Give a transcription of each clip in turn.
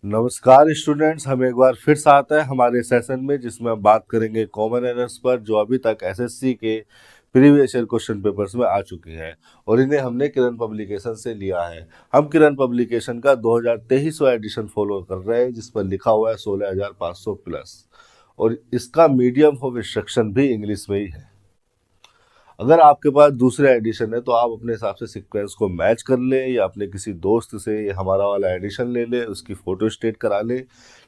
नमस्कार स्टूडेंट्स, हम एक बार फिर से आते हैं हमारे सेशन में जिसमें हम बात करेंगे कॉमन एरर्स पर जो अभी तक एसएससी के प्रीवियस ईयर क्वेश्चन पेपर्स में आ चुकी हैं और इन्हें हमने किरण पब्लिकेशन से लिया है। हम किरण पब्लिकेशन का 2023वां एडिशन फॉलो कर रहे हैं जिस पर लिखा हुआ है 16,500 प्लस और इसका मीडियम ऑफ इंस्ट्रक्शन भी इंग्लिश में ही है। अगर आपके पास दूसरा एडिशन है तो आप अपने हिसाब से सीक्वेंस को मैच कर लें या अपने किसी दोस्त से हमारा वाला एडिशन ले लें, उसकी फ़ोटो स्टेट करा लें,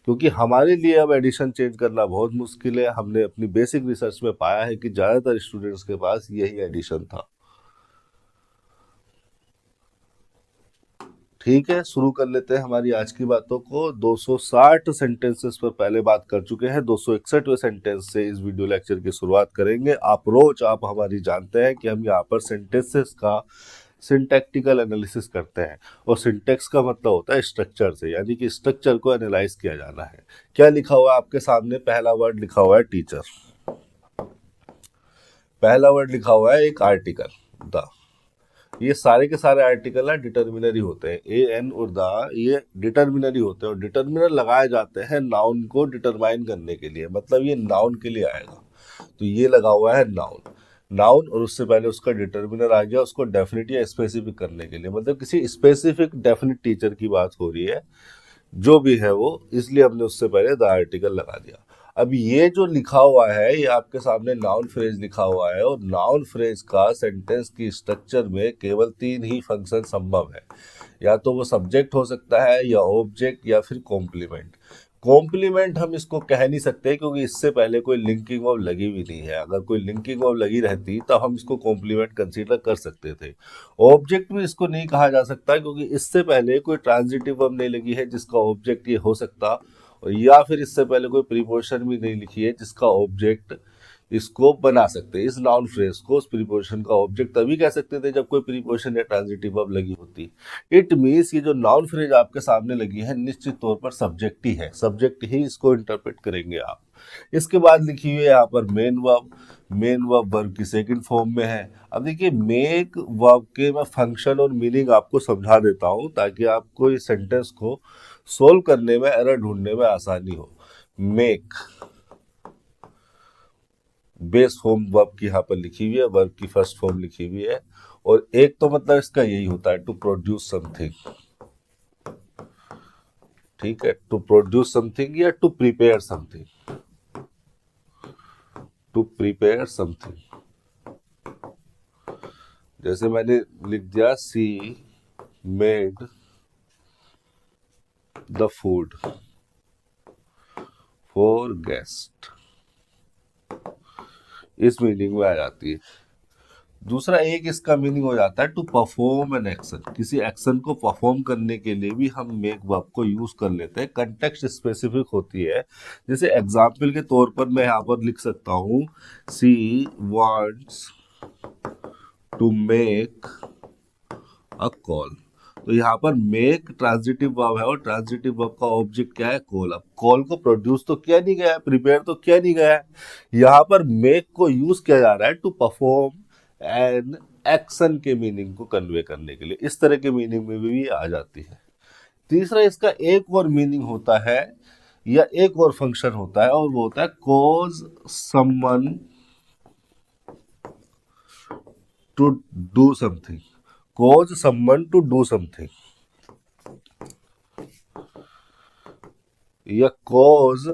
क्योंकि हमारे लिए अब एडिशन चेंज करना बहुत मुश्किल है। हमने अपनी बेसिक रिसर्च में पाया है कि ज़्यादातर स्टूडेंट्स के पास यही एडिशन था। ठीक है, शुरू कर लेते हैं हमारी आज की बातों को। 260 सेंटेंसेस पर पहले बात कर चुके हैं, 261वें सेंटेंस से इस वीडियो लेक्चर की शुरुआत करेंगे। अप्रोच आप हमारी जानते हैं कि हम यहाँ पर सेंटेंसेस का सिंटैक्टिकल एनालिसिस करते हैं और सिंटेक्स का मतलब होता है स्ट्रक्चर से, यानी कि स्ट्रक्चर को एनालाइज किया जाना है। क्या लिखा हुआ है आपके सामने? पहला वर्ड लिखा हुआ है टीचर, पहला वर्ड लिखा हुआ है एक आर्टिकल द। ये सारे के सारे आर्टिकल ना डिटर्मिनरी होते हैं, ए एन और द, ये डिटर्मिनरी होते हैं और डिटर्मिनर लगाए जाते हैं नाउन को डिटरमाइन करने के लिए, मतलब ये नाउन के लिए आएगा। तो ये लगा हुआ है नाउन, नाउन और उससे पहले उसका डिटर्मिनर आ गया उसको डेफिनिट या स्पेसिफिक करने के लिए, मतलब किसी स्पेसिफिक डेफिनिट टीचर की बात हो रही है जो भी है वो, इसलिए हमने उससे पहले द आर्टिकल लगा दिया। अब ये जो लिखा हुआ है ये आपके सामने नाउन फ्रेज लिखा हुआ है और नाउन फ्रेज का सेंटेंस की स्ट्रक्चर में केवल 3 ही फंक्शन संभव है। या तो वो सब्जेक्ट हो सकता है या ऑब्जेक्ट या फिर कॉम्प्लीमेंट। कॉम्प्लीमेंट हम इसको कह नहीं सकते क्योंकि इससे पहले कोई लिंकिंग ऑफ लगी भी नहीं है। अगर कोई लिंकिंग ऑफ लगी रहती तब हम इसको कॉम्प्लीमेंट कंसीडर कर सकते थे। ऑब्जेक्ट भी इसको नहीं कहा जा सकता क्योंकि इससे पहले कोई ट्रांजिटिव वर्ब नहीं लगी है जिसका ऑब्जेक्ट ये हो सकता, और या फिर इससे पहले कोई प्रीपोजिशन भी नहीं लिखी है जिसका ऑब्जेक्ट इसको बना सकते। इस नाउन फ्रेज को उस प्रीपोजिशन का ऑब्जेक्ट तभी कह सकते थे जब कोई प्रीपोजिशन या ट्रांजिटिव वर्ब लगी होती। इट मीन्स ये जो नाउन फ्रेज आपके सामने लगी है निश्चित तौर पर सब्जेक्ट ही है, सब्जेक्ट ही इसको इंटरप्रेट करेंगे आप। इसके बाद लिखी हुई है यहाँ पर main verb, main verb verb की सेकंड फॉर्म में है। अब देखिए मेक वर्ब के मैं फंक्शन और मीनिंग आपको समझा देता हूँ ताकि आपको इस सेंटेंस को सोल्व करने में, एरर ढूंढने में आसानी हो। मेक बेस फॉर्म वर्ब की यहाँ पर लिखी हुई है, वर्ब की फर्स्ट फॉर्म लिखी हुई है और एक तो मतलब इसका यही होता है टू प्रोड्यूस समथिंग। ठीक है, टू प्रोड्यूस समथिंग या to prepare something, to prepare something. जैसे मैंने लिख दिया she made the food for guest, इस मीनिंग में आ जाती है। दूसरा एक इसका मीनिंग हो जाता है टू परफॉर्म एन एक्शन, किसी एक्शन को परफॉर्म करने के लिए भी हम मेक वर्ब को यूज कर लेते हैं। कंटेक्स्ट स्पेसिफिक होती है। जैसे एग्जाम्पल के तौर पर मैं यहाँ पर लिख सकता हूँ she wants to make a call. तो यहाँ पर मेक ट्रांजिटिव वर्ब है और ट्रांजिटिव वर्ब का ऑब्जेक्ट क्या है? कॉल। अब कॉल को प्रोड्यूस तो किया नहीं गया है, प्रिपेयर तो किया नहीं गया है, यहाँ पर मेक को यूज किया जा रहा है टू परफॉर्म एन एक्शन के मीनिंग को कन्वे करने के लिए। इस तरह के मीनिंग में भी आ जाती है। तीसरा इसका एक और मीनिंग होता है या एक और फंक्शन होता है और वो होता है cause someone to do something, cause someone to do something या cause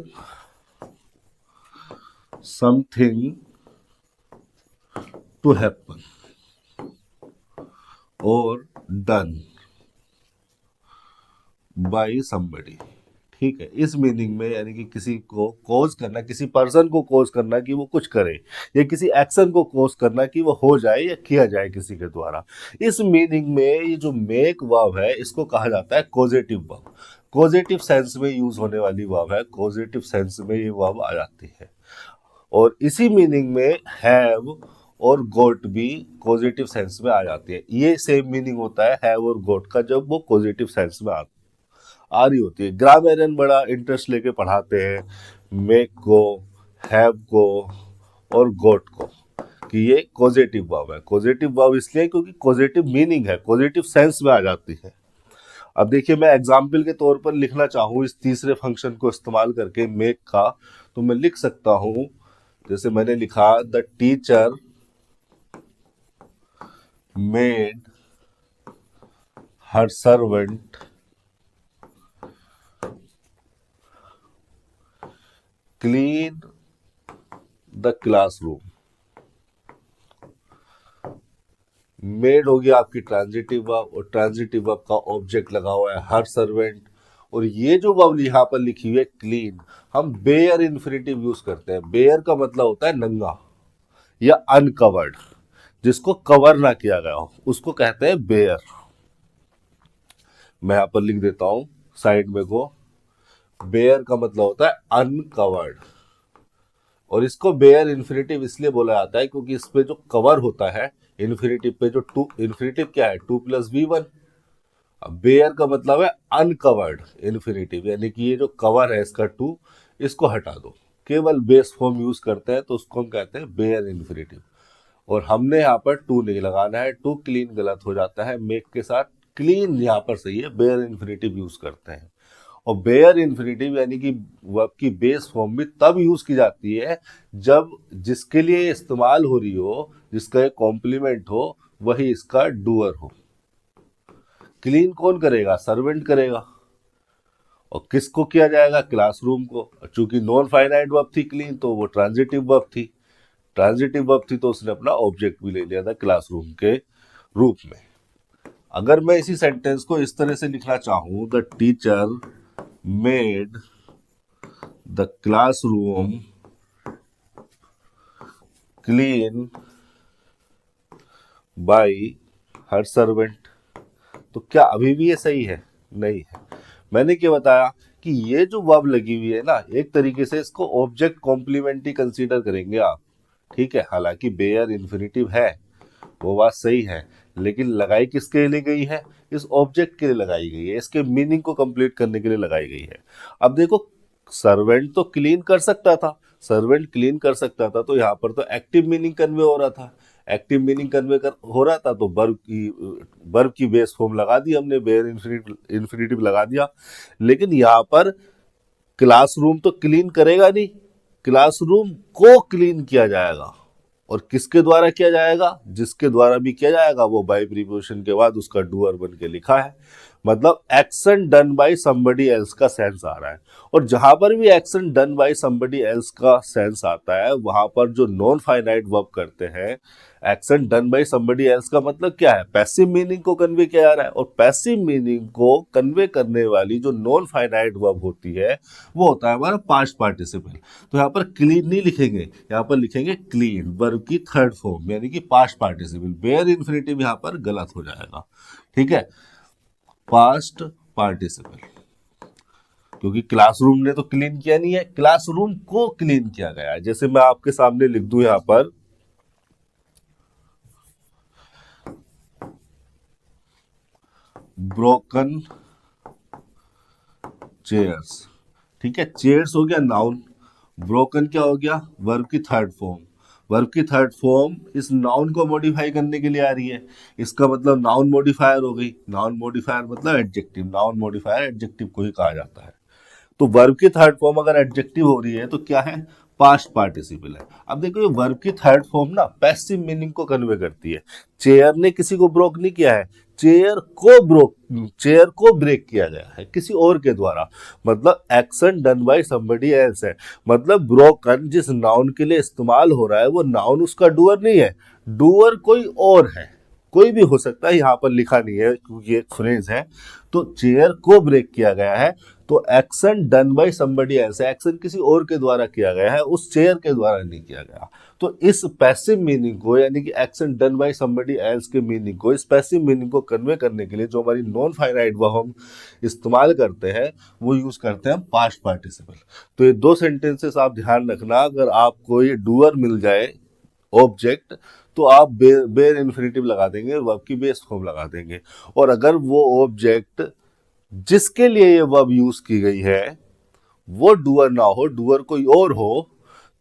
something to happen or done by somebody। ठीक है, इस मीनिंग में यानी कि किसी को कोज करना, किसी पर्सन को कोज करना कि वो कुछ करे या किसी एक्शन को कोज करना कि वो हो जाए या किया जाए किसी के द्वारा। इस मीनिंग में ये जो मेक वर्ब है इसको कहा जाता है कोजेटिव वर्ब। कोजेटिव सेंस में यूज होने वाली वर्ब है, कोजेटिव सेंस में ये वर्ब आ जाती है। और इसी मीनिंग में हैव और गोट भी पॉजिटिव सेंस में आ जाती है। ये सेम मीनिंग होता है हैव और गोट का जब वो पॉजिटिव सेंस में आ रही होती है। ग्रामेरियन बड़ा इंटरेस्ट लेके पढ़ाते हैं मेक को, हैव को और गोट को कि ये पॉजिटिव वर्ब है। पॉजिटिव वर्ब इसलिए क्योंकि पॉजिटिव मीनिंग है, पॉजिटिव सेंस में आ जाती है। अब देखिए मैं एग्जाम्पल के तौर पर लिखना चाहूँ इस तीसरे फंक्शन को इस्तेमाल करके मेक का, तो मैं लिख सकता हूँ, जैसे मैंने लिखा the teacher made her servant clean the classroom. Made हो गया आपकी ट्रांजिटिव वर्ब, और ट्रांजिटिव वर्ब का ऑब्जेक्ट लगा हुआ है हर सर्वेंट, और ये जो वर्ब यहाँ पर लिखी हुई है क्लीन, हम बेयर इन्फिनिटिव यूज करते हैं। बेयर का मतलब होता है नंगा या अनकवर्ड, जिसको कवर ना किया गया हो उसको कहते हैं बेयर। मैं यहां पर लिख देता हूं साइड में को, बेयर का मतलब होता है अनकवर्ड, और इसको बेयर इन्फिनिटिव इसलिए बोला जाता है क्योंकि इस पे जो कवर होता है इन्फिनिटिव पे, जो टू इन्फिनिटिव क्या है 2+v1। अब बेयर का मतलब है अनकवर्ड इन्फिनिटिव, यानी कि ये जो कवर है इसका 2, इसको हटा दो, केवल बेस फॉर्म यूज करते हैं तो उसको हम कहते हैं बेयर इन्फिनिटिव। और हमने यहाँ पर 2 नहीं लगाना है, 2 क्लीन गलत हो जाता है, मेक के साथ क्लीन यहाँ पर सही है, बेयर इन्फिनिटिव यूज करते हैं। और बेयर इन्फिनिटिव यानी कि वर्ब की बेस फॉर्म भी तब यूज की जाती है जब जिसके लिए इस्तेमाल हो रही हो, जिसका एक कॉम्प्लीमेंट हो, वही इसका डूअर हो। क्लीन कौन करेगा? सर्वेंट करेगा। और किसको किया जाएगा? क्लासरूम को। चूंकि नॉन फाइनाइट वर्ब थी क्लीन, तो वो ट्रांजिटिव वर्ब थी, ट्रांजिटिव वर्ब थी तो उसने अपना ऑब्जेक्ट भी ले लिया था क्लासरूम के रूप में। अगर मैं इसी सेंटेंस को इस तरह से लिखना चाहूं, the teacher made the classroom clean by her servant, तो क्या अभी भी ये सही है? नहीं है। मैंने क्या बताया कि ये जो वर्ब लगी हुई है ना, एक तरीके से इसको ऑब्जेक्ट कॉम्प्लीमेंट्री कंसीडर करेंगे आप, ठीक है। हालांकि बेयर इन्फिनिटिव है, वो बात सही है, लेकिन लगाई किसके लिए गई है? इस ऑब्जेक्ट के लिए लगाई गई है, इसके मीनिंग को कंप्लीट करने के लिए लगाई गई है। अब देखो, सर्वेंट तो क्लीन कर सकता था, सर्वेंट क्लीन कर सकता था, तो यहाँ पर तो एक्टिव मीनिंग कन्वे हो रहा था, एक्टिव मीनिंग कन्वे हो रहा था, तो वर्ब की बेस फॉर्म लगा दी हमने, बेयर इन्फिनिटिव लगा दिया। लेकिन यहाँ पर क्लासरूम तो क्लीन करेगा नहीं, क्लासरूम को क्लीन किया जाएगा, और किसके द्वारा किया जाएगा? जिसके द्वारा भी किया जाएगा वो बाई प्रीपोजिशन के बाद उसका डूअर बन के लिखा है, मतलब action done by somebody else का सेंस आ रहा है। और जहां पर भी action done by somebody else का सेंस आता है, वहां पर जो नॉन फाइनाइट वर्ब करते हैं, action done by somebody else का मतलब क्या है? पैसिव मीनिंग को कन्वे किया जा रहा है, और पैसिव मीनिंग को कन्वे करने वाली जो नॉन फाइनाइट वर्ब होती है वो होता है हमारा पास्ट पार्टिसिपल। तो यहाँ पर क्लीन नहीं लिखेंगे, यहाँ पर लिखेंगे क्लीन, वर्ब की थर्ड फॉर्म यानी कि पास्ट पार्टिसिपल। बेयर इन्फिनिटिव यहाँ पर गलत हो जाएगा, ठीक है, पास्ट पार्टिसिपल, क्योंकि क्लासरूम ने तो क्लीन किया नहीं है, क्लासरूम को क्लीन किया गया है। जैसे मैं आपके सामने लिख दूं यहां पर, ब्रोकन चेयर्स, ठीक है, चेयर्स हो गया नाउन, ब्रोकन क्या हो गया? वर्ब की थर्ड फॉर्म। वर्ब की थर्ड फॉर्म इस नाउन को मॉडिफाई करने के लिए आ रही है, इसका मतलब नाउन मॉडिफायर हो गई। नाउन मॉडिफायर मतलब एडजेक्टिव, नाउन मॉडिफायर एडजेक्टिव को ही कहा जाता है। तो वर्ब की थर्ड फॉर्म अगर एडजेक्टिव हो रही है तो क्या है? पास्ट पार्टिसिपल है। अब देखो, ये वर्ब की थर्ड फॉर्म ना पैसिव मीनिंग को कन्वे करती है। चेयर ने किसी को ब्रोक नहीं किया है, चेयर को ब्रेक किया गया है किसी और के द्वारा, मतलब action done by somebody else है। मतलब ब्रोकन जिस नाउन के लिए इस्तेमाल हो रहा है वो नाउन उसका डूअर नहीं है, डूअर कोई और है, कोई भी हो सकता है, यहाँ पर लिखा नहीं है क्योंकि एक फ्रेज है। तो चेयर को ब्रेक किया गया है, तो action done by somebody else, action किसी और के द्वारा किया गया है, उस चेयर के द्वारा नहीं किया गया। तो इस पैसिव मीनिंग को, यानी कि action done by somebody else के मीनिंग को, इस पैसिव मीनिंग को कन्वे करने के लिए जो हमारी नॉन फाइनाइट वर्ब हम इस्तेमाल करते हैं वो यूज करते हैं पास्ट पार्टिसिपल। तो ये दो सेंटेंसेस आप ध्यान रखना, अगर आपको ये डूअर मिल जाए ऑब्जेक्ट, तो आप बेयर इन्फिनिटिव लगा देंगे, वर्ब की बेस फॉर्म लगा देंगे। और अगर वो ऑब्जेक्ट जिसके लिए ये वर्ब यूज की गई है वो डूअर ना हो, डूअर कोई और हो,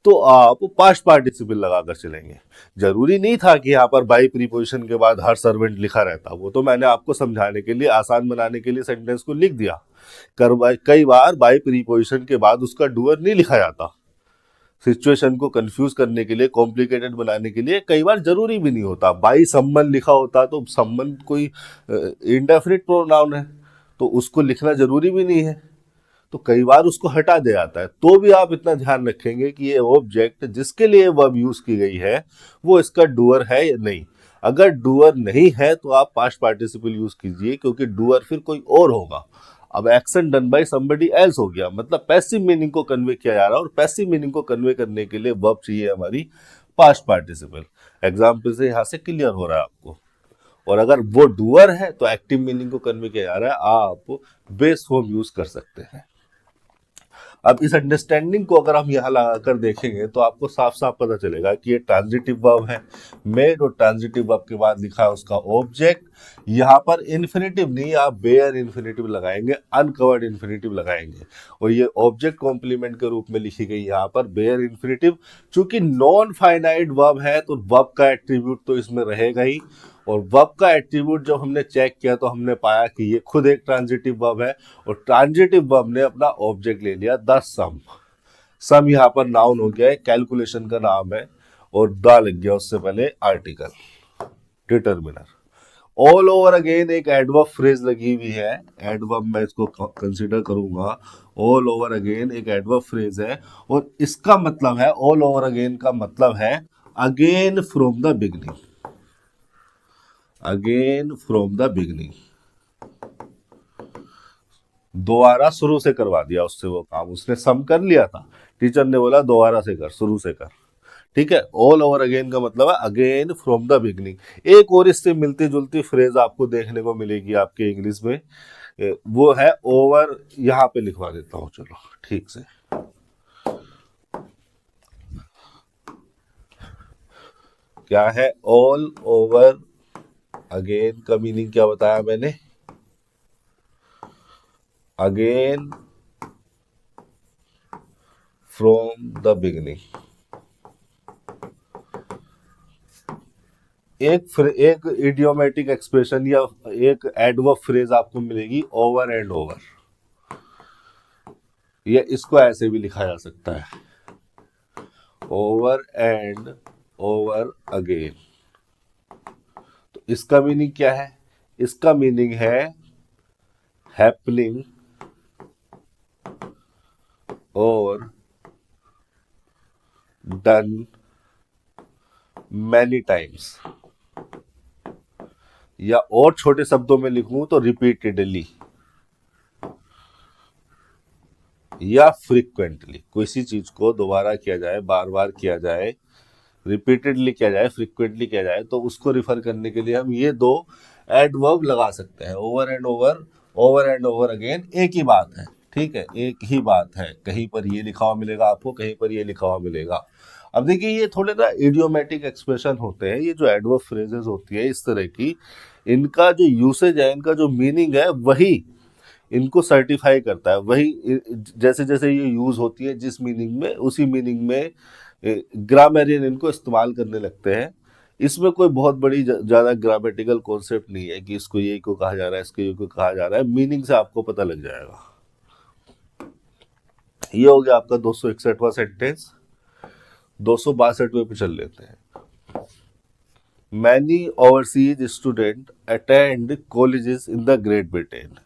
तो आप पास्ट पार्टिसिपल लगाकर चलेंगे। जरूरी नहीं था कि यहाँ पर बाई प्रीपोजिशन के बाद हर सर्वेंट लिखा रहता, वो तो मैंने आपको समझाने के लिए, आसान बनाने के लिए सेंटेंस को लिख दिया। कई बार बाई प्रीपोजिशन के बाद उसका डूअर नहीं लिखा जाता। सिचुएशन को कंफ्यूज करने के लिए, कॉम्प्लिकेटेड बनाने के लिए कई बार जरूरी भी नहीं होता। बाई सम्मन लिखा होता तो सम्मन कोई इंडेफिनिट प्रोनाउन है, तो उसको लिखना जरूरी भी नहीं है, तो कई बार उसको हटा दिया जाता है। तो भी आप इतना ध्यान रखेंगे कि ये ऑब्जेक्ट जिसके लिए वर्ब यूज की गई है वो इसका डूअर है या नहीं। अगर डूअर नहीं है तो आप पास्ट पार्टिसिपल यूज कीजिए, क्योंकि डूअर फिर कोई और होगा। अब action done by somebody else हो गया, मतलब पैसिव मीनिंग को कन्वे किया जा रहा है, और पैसिव मीनिंग को कन्वे करने के लिए वर्ब चाहिए हमारी पास्ट पार्टिसिपल। एग्जाम्पल से यहां से क्लियर हो रहा है आपको। और अगर वो डूअर है तो एक्टिव मीनिंग को कन्वे किया जा रहा है, आप बेस फॉर्म यूज कर सकते हैं। अब इस अंडरस्टैंडिंग को अगर हम यहाँ लगाकर देखेंगे तो आपको साफ साफ पता चलेगा कि ये ट्रांजिटिव वर्ब है, मेड, और ट्रांजिटिव वर्ब के बाद लिखा है उसका ऑब्जेक्ट। यहाँ पर इन्फिनेटिव नहीं, आप बेयर इन्फिनेटिव लगाएंगे, अनकवर्ड इन्फिनेटिव लगाएंगे, और ये ऑब्जेक्ट कॉम्प्लीमेंट के रूप में लिखी गई यहाँ पर बेयर इन्फिनेटिव। चूंकि नॉन फाइनाइट वर्ब है तो वर्ब का एट्रीब्यूट तो इसमें रहेगा ही, और वर्ब का एट्रीब्यूट जब हमने चेक किया तो हमने पाया कि ये खुद एक ट्रांजिटिव वर्ब है, और ट्रांजिटिव वर्ब ने अपना ऑब्जेक्ट ले लिया द सम। सम यहाँ पर नाउन हो गया है, कैलकुलेशन का नाम है, और द लग गया उससे पहले article, determiner. All over again एक एडवर्ब फ्रेज लगी हुई है, एडवर्ब मैं इसको कंसीडर करूंगा। ऑल ओवर अगेन एक एडवर्ब फ्रेज है, और इसका मतलब है, ऑल ओवर अगेन का मतलब है again from the beginning, again from the beginning. दोबारा शुरू से करवा दिया उससे वो काम, उसने सम कर लिया था, टीचर ने बोला दोबारा से कर, शुरू से कर। ठीक है, ऑल ओवर अगेन का मतलब है अगेन फ्रॉम द बिगिनिंग। एक और इससे मिलती जुलती फ्रेज आपको देखने को मिलेगी आपके इंग्लिश में, वो है ओवर। यहां पे लिखवा देता हूं, चलो ठीक से। क्या है ऑल ओवर अगेन का मीनिंग क्या बताया मैंने? Again from the beginning. एक इडियोमेटिक एक्सप्रेशन या एक एडवर्ब फ्रेज आपको मिलेगी, ओवर एंड ओवर। ये इसको ऐसे भी लिखा जा सकता है, ओवर एंड ओवर अगेन। तो इसका मीनिंग क्या है? इसका मीनिंग है हैपनिंग और डन मैनी टाइम्स, या और छोटे शब्दों में लिखूं तो रिपीटेडली या फ्रीक्वेंटली। किसी चीज को दोबारा किया जाए, बार बार किया जाए, रिपीटेडली किया जाए, फ्रीक्वेंटली किया जाए, तो उसको रिफर करने के लिए हम ये दो एडवर्ब लगा सकते हैं, over and over, over and over again. एक ही बात है, ठीक है, एक ही बात है। कहीं पर ये लिखा हुआ मिलेगा आपको, कहीं पर ये लिखा हुआ मिलेगा। अब देखिए, ये थोड़े ना इडियोमेटिक एक्सप्रेशन होते हैं, ये जो एडवर्ब फ्रेजेस होती है इस तरह की, इनका जो यूसेज है, इनका जो मीनिंग है, वही इनको सर्टिफाई करता है। वही जैसे जैसे ये यूज होती है जिस मीनिंग में, उसी मीनिंग में ग्रामेरियन इनको इस्तेमाल करने लगते हैं। इसमें कोई बहुत बड़ी ज़्यादा ग्रामेटिकल कॉन्सेप्ट नहीं है कि इसको ये को कहा जा रहा है, इसको ये को कहा जा रहा है, मीनिंग से आपको पता लग जाएगा। ये हो गया आपका 261वां सेंटेंस। 262वें पे चल लेते हैं। Many overseas student attend colleges in the Great Britain.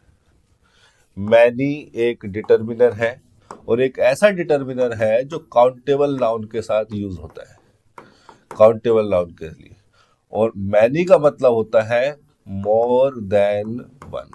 Many एक डिटर्मिनर है, और एक ऐसा डिटर्मिनर है जो काउंटेबल नाउन के साथ यूज होता है, काउंटेबल नाउन के लिए। और मैनी का मतलब होता है मोर देन वन।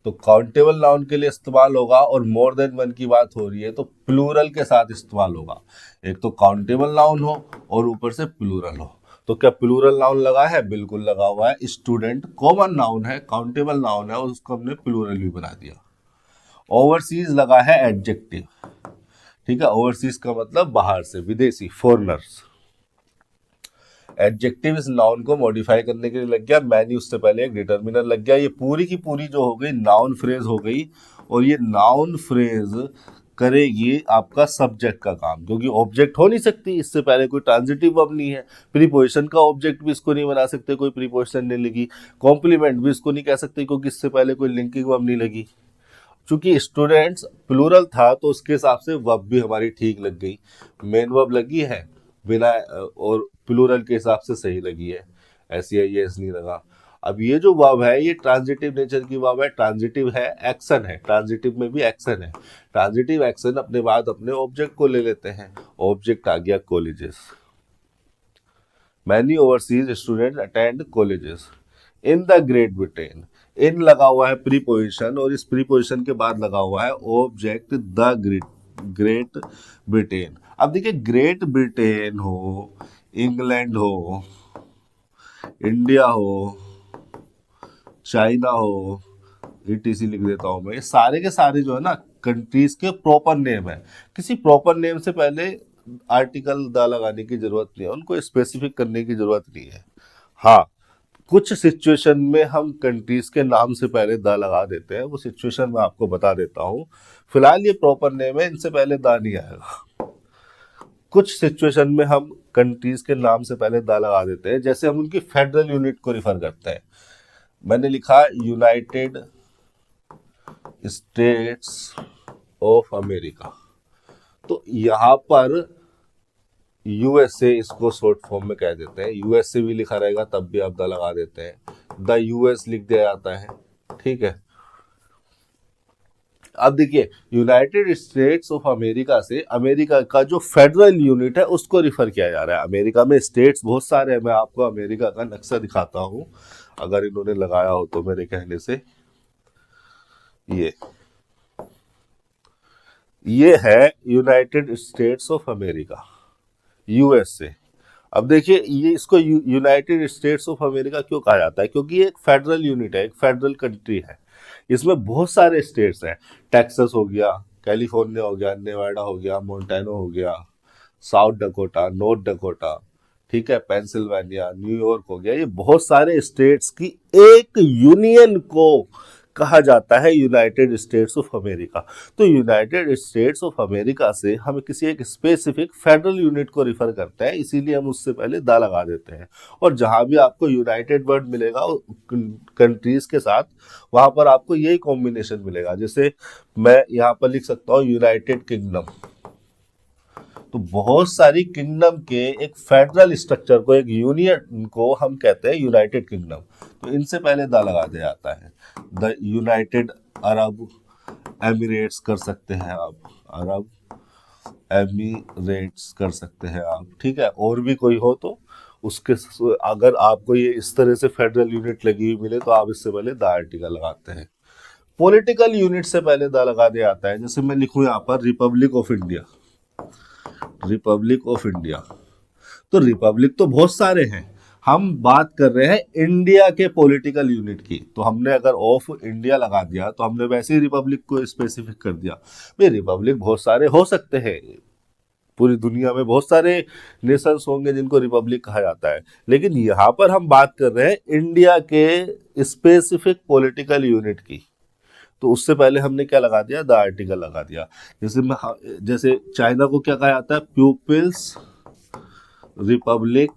तो काउंटेबल नाउन के लिए इस्तेमाल होगा, और मोर देन वन की बात हो रही है तो प्लूरल के साथ इस्तेमाल होगा। एक तो काउंटेबल नाउन हो और ऊपर से प्लूरल हो। तो क्या प्लूरल नाउन लगा है? बिल्कुल लगा हुआ है। स्टूडेंट कॉमन नाउन है, काउंटेबल नाउन है, और उसको हमने प्लूरल भी बना दिया। ओवरसीज लगा है एडजेक्टिव, ठीक है, ओवरसीज का मतलब बाहर से, विदेशी, फॉरेनर्स। एडजेक्टिव इस नाउन को मॉडिफाई करने के लिए लग गया, मैनी उससे पहले एक डिटर्मिनर लग गया। ये पूरी की पूरी जो हो गई नाउन फ्रेज हो गई, और ये नाउन फ्रेज करेगी आपका सब्जेक्ट का काम, क्योंकि ऑब्जेक्ट हो नहीं सकती, इससे पहले कोई ट्रांजिटिव वर्ब नहीं है। प्रीपोजिशन का ऑब्जेक्ट भी इसको नहीं बना सकते, कोई प्रीपोजिशन नहीं लगी। कॉम्प्लीमेंट भी इसको नहीं कह सकते, क्योंकि इससे पहले कोई लिंकिंग वर्ब नहीं लगी। चूंकि स्टूडेंट्स प्लूरल था तो उसके हिसाब से वर्ब भी हमारी ठीक लग गई, मेन वर्ब लगी है बिना, और प्लूरल के हिसाब से सही लगी है, ऐसी है, ये नहीं लगा। अब ये जो वर्ब है ये ट्रांजिटिव नेचर की वर्ब है, ट्रांजिटिव है, एक्शन है, ट्रांजिटिव में भी एक्शन है। ट्रांजिटिव एक्शन अपने बाद अपने ऑब्जेक्ट को ले लेते हैं, ऑब्जेक्ट आ गया colleges. Many overseas students attend colleges in the Great Britain. In लगा हुआ है प्रीपोजिशन, और इस प्रीपोजिशन के बाद लगा हुआ है ऑब्जेक्ट द ग्रेट ब्रिटेन। अब देखिए, ग्रेट ब्रिटेन हो, इंग्लैंड हो, इंडिया हो, चाइना हो, ईटीसी लिख देता हूं मैं, ये सारे के सारे जो है ना कंट्रीज के प्रॉपर नेम है। किसी प्रॉपर नेम से पहले आर्टिकल द लगाने की जरूरत नहीं है, उनको स्पेसिफिक करने की जरूरत नहीं है। हाँ, कुछ सिचुएशन में हम कंट्रीज के नाम से पहले द लगा देते हैं, वो सिचुएशन मैं आपको बता देता हूँ। फिलहाल ये प्रॉपर नेम है, इनसे पहले द नहीं आएगा। कुछ सिचुएशन में हम कंट्रीज के नाम से पहले द लगा देते हैं, जैसे हम उनकी फेडरल यूनिट को रिफर करते हैं। मैंने लिखा यूनाइटेड स्टेट्स ऑफ अमेरिका, तो यहाँ पर यूएसए इसको शॉर्ट फॉर्म में कह देते हैं, यूएसए भी लिखा रहेगा तब भी आप द लगा देते हैं, द यूएस लिख दिया जाता है, ठीक है। अब देखिए, यूनाइटेड स्टेट्स ऑफ अमेरिका से अमेरिका का जो फेडरल यूनिट है उसको रिफर किया जा रहा है। अमेरिका में स्टेट्स बहुत सारे हैं, मैं आपको अमेरिका का नक्शा दिखाता हूं, अगर इन्होंने लगाया हो तो मेरे कहने से। ये है United states of America, USA. अब देखिए, ये इसको यूनाइटेड स्टेट्स ऑफ अमेरिका क्यों कहा जाता है, क्योंकि ये एक फेडरल यूनिट है, एक फेडरल कंट्री है। इसमें बहुत सारे स्टेट्स हैं, टेक्सास हो गया, कैलिफोर्निया हो गया, नेवाडा हो गया, मोंटाना हो गया, साउथ डकोटा, नॉर्थ डकोटा, ठीक है, पेंसिल्वेनिया, न्यूयॉर्क हो गया। ये बहुत सारे स्टेट्स की एक यूनियन को कहा जाता है यूनाइटेड स्टेट्स ऑफ अमेरिका। तो यूनाइटेड स्टेट्स ऑफ अमेरिका से हम किसी एक स्पेसिफिक फेडरल यूनिट को रिफर करते हैं, इसीलिए हम उससे पहले द लगा देते हैं। और जहां भी आपको यूनाइटेड वर्ड मिलेगा कंट्रीज के साथ, वहां पर आपको यही कॉम्बिनेशन मिलेगा। जैसे मैं यहाँ पर लिख सकता हूँ यूनाइटेड किंगडम, तो बहुत सारी किंगडम के एक फेडरल स्ट्रक्चर को, एक यूनियन को हम कहते हैं यूनाइटेड किंगडम, तो इनसे पहले द लगा दिया जाता है। द यूनाइटेड अरब एमिरेट्स कर सकते हैं आप, अरब एमिरेट्स कर सकते हैं आप, ठीक है। और भी कोई हो तो उसके, अगर आपको ये इस तरह से फेडरल यूनिट लगी हुई मिले तो आप इससे पहले द आर्टिकल लगाते हैं। पॉलिटिकल यूनिट से पहले द लगा दिया जाता है, जैसे मैं लिखूं यहाँ पर Republic of India, Republic of India. तो रिपब्लिक तो बहुत सारे हैं, हम बात कर रहे हैं इंडिया के पॉलिटिकल यूनिट की, तो हमने अगर ऑफ इंडिया लगा दिया तो हमने वैसे ही रिपब्लिक को स्पेसिफिक कर दिया। भाई रिपब्लिक बहुत सारे हो सकते हैं, पूरी दुनिया में बहुत सारे नेशंस होंगे जिनको रिपब्लिक कहा जाता है, लेकिन यहाँ पर हम बात कर रहे हैं इंडिया के स्पेसिफिक पॉलिटिकल यूनिट की, तो उससे पहले हमने क्या लगा दिया, द आर्टिकल लगा दिया। जैसे चाइना को क्या कहा जाता है, पीपल्स रिपब्लिक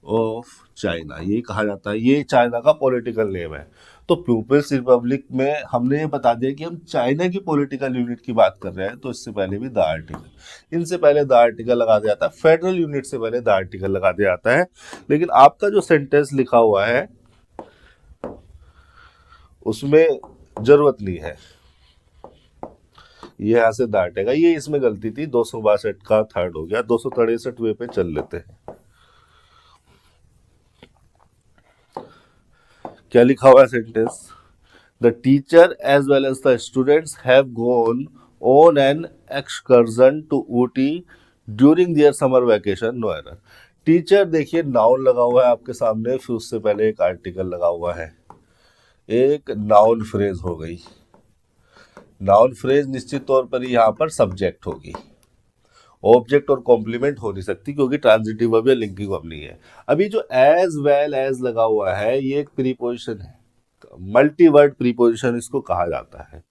ऑफ चाइना, ये कहा जाता है, ये चाइना का पॉलिटिकल नेम है। तो पीपल्स रिपब्लिक में हमने ये बता दिया कि हम चाइना की पॉलिटिकल यूनिट की बात कर रहे हैं, तो इससे पहले भी द आर्टिकल, इनसे पहले द आर्टिकल लगा दिया जाता है, फेडरल यूनिट से पहले द आर्टिकल लगा दिया जाता है। लेकिन आपका जो सेंटेंस लिखा हुआ है उसमें जरूरत नहीं है, ये यहां से दाटेगा, ये इसमें गलती थी। 262 का थर्ड हो गया, 263 वे पे चल लेते हैं। क्या लिखा हुआ है sentence, the teacher as well as the students have gone on an excursion to Ooty during their summer vacation, no error. Teacher देखिए नाउन लगा हुआ है आपके सामने, फिर उससे पहले एक आर्टिकल लगा हुआ है, एक नाउन फ्रेज हो गई। नाउन फ्रेज निश्चित तौर पर यहाँ पर सब्जेक्ट होगी, ऑब्जेक्ट और कॉम्प्लीमेंट हो नहीं सकती, क्योंकि ट्रांजिटिव वर्ब या लिंकिंग वर्ब नहीं है। अभी जो एज वेल एज लगा हुआ है ये एक प्रीपोजिशन है, मल्टी वर्ड प्रीपोजिशन इसको कहा जाता है।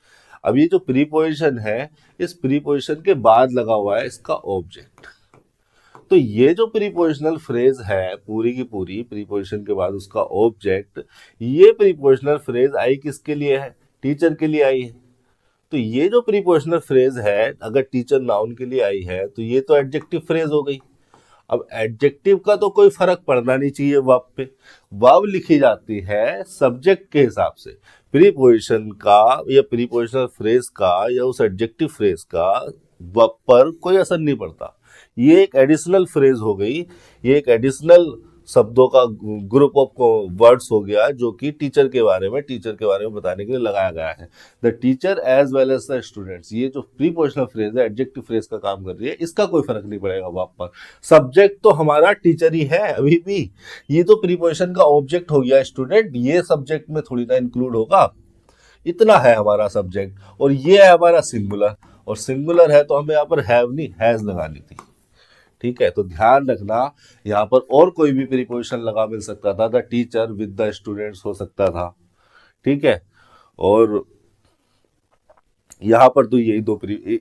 अब ये जो प्रीपोजिशन है, इस प्रीपोजिशन के बाद लगा हुआ है इसका ऑब्जेक्ट। तो ये जो प्रीपोजिशनल फ्रेज है पूरी की पूरी, प्रीपोजिशन के बाद उसका ऑब्जेक्ट, ये प्रीपोजिशनल फ्रेज आई किसके लिए है? टीचर के लिए आई है। तो ये जो प्रीपोजिशनल फ्रेज है अगर टीचर नाउन के लिए आई है तो ये तो एडजेक्टिव फ्रेज हो गई। अब एडजेक्टिव का तो कोई फर्क पड़ना नहीं चाहिए वर्ब पे। वर्ब लिखी जाती है सब्जेक्ट के हिसाब से। प्रीपोजिशन का या प्रीपोजिशनल फ्रेज का या उस एडजेक्टिव फ्रेज का वर्ब पर कोई असर नहीं पड़ता। ये एक एडिशनल फ्रेज हो गई, ये एक एडिशनल शब्दों का ग्रुप ऑफ वर्ड्स हो गया जो कि टीचर के बारे में बताने के लिए लगाया गया है। The teacher as well as the students, ये जो प्रीपोजिशनल फ्रेज है एडजेक्टिव फ्रेज का काम कर रही है, इसका कोई फर्क नहीं पड़ेगा वहां पर। सब्जेक्ट तो हमारा टीचर ही है अभी भी, ये तो प्रीपोजिशन का ऑब्जेक्ट हो गया स्टूडेंट, ये सब्जेक्ट में थोड़ी ना इंक्लूड होगा। इतना है हमारा सब्जेक्ट, और ये है हमारा सिंगुलर, और सिंगुलर है तो हमें यहाँ पर हैव नहीं हैज लगानी थी। ठीक है, तो ध्यान रखना यहाँ पर और कोई भी प्रीपोजिशन लगा मिल सकता था, the teacher with the students हो सकता था। ठीक है, और यहाँ पर तो यही दो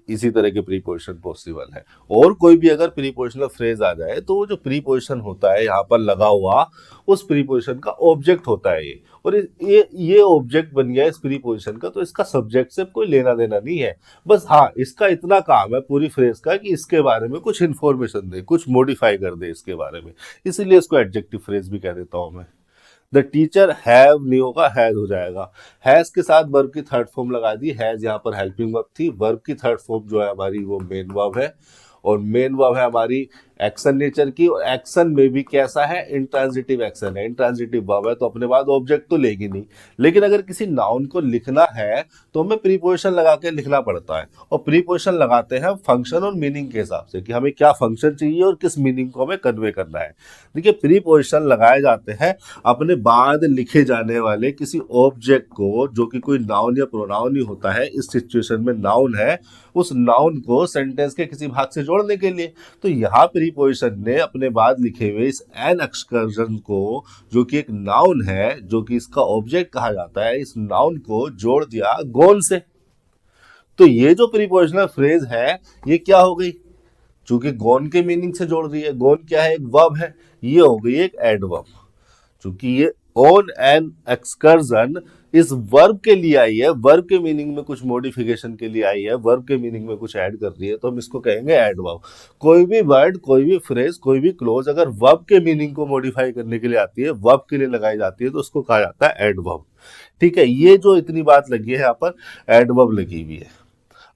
इसी तरह के प्रीपोजिशन पॉसिबल है। और कोई भी अगर प्रीपोजिशनल फ्रेज आ जाए तो वो जो प्रीपोजिशन होता है यहाँ पर लगा हुआ, उस प्रीपोजिशन का ऑब्जेक्ट होता है ये, और ये ऑब्जेक्ट बन गया इस प्रीपोजिशन का, तो इसका सब्जेक्ट से कोई लेना देना नहीं है। बस हाँ, इसका इतना काम है पूरी फ्रेज का कि इसके बारे में कुछ इन्फॉर्मेशन दे, कुछ मॉडिफाई कर दे इसके बारे में, इसीलिए इसको एडजेक्टिव फ्रेज भी कह देता हूँ मैं। द टीचर हैव नहीं होगा, हैज हो जाएगा। हैज के साथ वर्ब की थर्ड फॉर्म लगा दी, हैज यहाँ पर हेल्पिंग वर्ब थी, वर्ब की थर्ड फॉर्म जो है हमारी वो मेन वर्ब है, और मेन वर्ब है हमारी एक्शन नेचर की, और एक्शन में भी कैसा है? इंट्रांजिटिव एक्शन है। इंट्रांजिटिव वर्ब है तो अपने बाद ऑब्जेक्ट तो लेगी नहीं, लेकिन अगर किसी नाउन को लिखना है तो हमें प्रीपोजिशन लगा के लिखना पड़ता है, और प्रीपोजिशन लगाते हैं फंक्शन और मीनिंग के हिसाब से कि हमें क्या फंक्शन चाहिए और किस मीनिंग को हमें कन्वे करना है। देखिए, प्रीपोजिशन लगाए जाते हैं अपने बाद लिखे जाने वाले किसी ऑब्जेक्ट को, जो कि कोई नाउन या प्रोनाउन ही होता है, इस सिचुएशन में नाउन है, उस नाउन को सेंटेंस के किसी भाग से जोड़ने के लिए। तो यहाँ प्रीपोजिशन ने अपने बाद लिखे हुए इस एन एक्सकर्जन को, जो कि एक नाउन है, जो कि इसका ऑब्जेक्ट कहा जाता है, इस नाउन को जोड़ दिया गोन से। तो ये जो प्रीपोजिशनल फ्रेज है ये क्या हो गई? चूंकि गोन के मीनिंग से जोड़ रही है, गोन क्या है? एक वर्ब है, ये हो गई एक एडवर्ब। चूंकि ये ऑन एन एक्सकर्जन इस वर्ब के लिए आई है, वर्ब के मीनिंग में कुछ मॉडिफिकेशन के लिए आई है, वर्ब के मीनिंग में कुछ ऐड कर रही है, तो हम इसको कहेंगे एडवर्ब। कोई भी वर्ड, कोई भी फ्रेज, कोई भी क्लोज अगर वर्ब के मीनिंग को मॉडिफाई करने के लिए आती है, वर्ब के लिए लगाई जाती है, तो उसको कहा जाता है एडवर्ब। ठीक है, ये जो इतनी बात लगी है यहाँ पर, एडवर्ब लगी हुई है।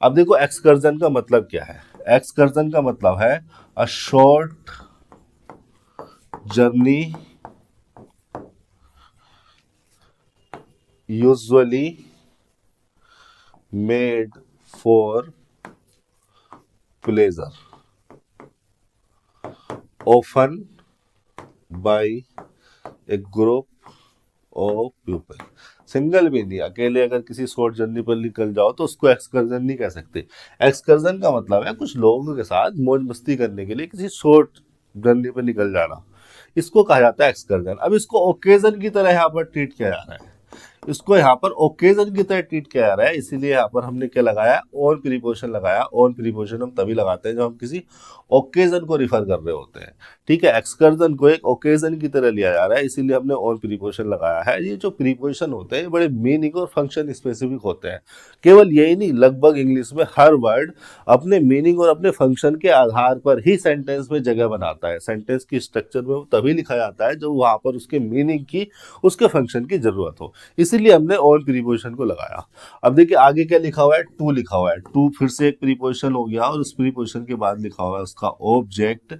अब देखो एक्सकर्जन का मतलब क्या है? एक्सकर्जन का मतलब है a short journey usually made for pleasure, often by a group of people। Single भी नहीं, अकेले अगर किसी शॉर्ट जर्नी पर निकल जाओ तो उसको एक्सकर्जन नहीं कह सकते। एक्सकर्जन का मतलब है कुछ लोगों के साथ मौज मस्ती करने के लिए किसी शॉर्ट जर्नी पर निकल जाना, इसको कहा जाता है एक्सकर्जन। अब इसको ओकेजन की तरह यहाँ पर ट्रीट किया जा रहा है, इसको यहाँ पर ओकेजन की तरह ट्रीट किया जा रहा है, इसीलिए यहाँ पर हमने क्या लगाया? ऑन प्रीपोजिशन लगाया। ऑन प्रीपोजिशन हम तभी लगाते हैं जब हम किसी ओकेजन को रिफर कर रहे होते हैं। ठीक है, एक्सकर्जन को एक ओकेजन की तरह लिया जा रहा है, इसीलिए हमने ऑन प्रीपोजिशन लगाया है। ये जो प्रीपोजिशन होते हैं बड़े मीनिंग और फंक्शन स्पेसिफिक होते हैं। केवल यही नहीं, लगभग इंग्लिश में हर वर्ड अपने मीनिंग और अपने फंक्शन के आधार पर ही सेंटेंस में जगह बनाता है। सेंटेंस की स्ट्रक्चर में वो तभी लिखा जाता है जब वहाँ पर उसके मीनिंग की, उसके फंक्शन की जरूरत हो, इसीलिए हमने ऑन प्रीपोजिशन को लगाया। अब देखिए आगे क्या लिखा हुआ है? टू लिखा हुआ है। टू फिर से एक प्रीपोजिशन हो गया, और उस प्रीपोजिशन के बाद लिखा हुआ है उसका ऑब्जेक्ट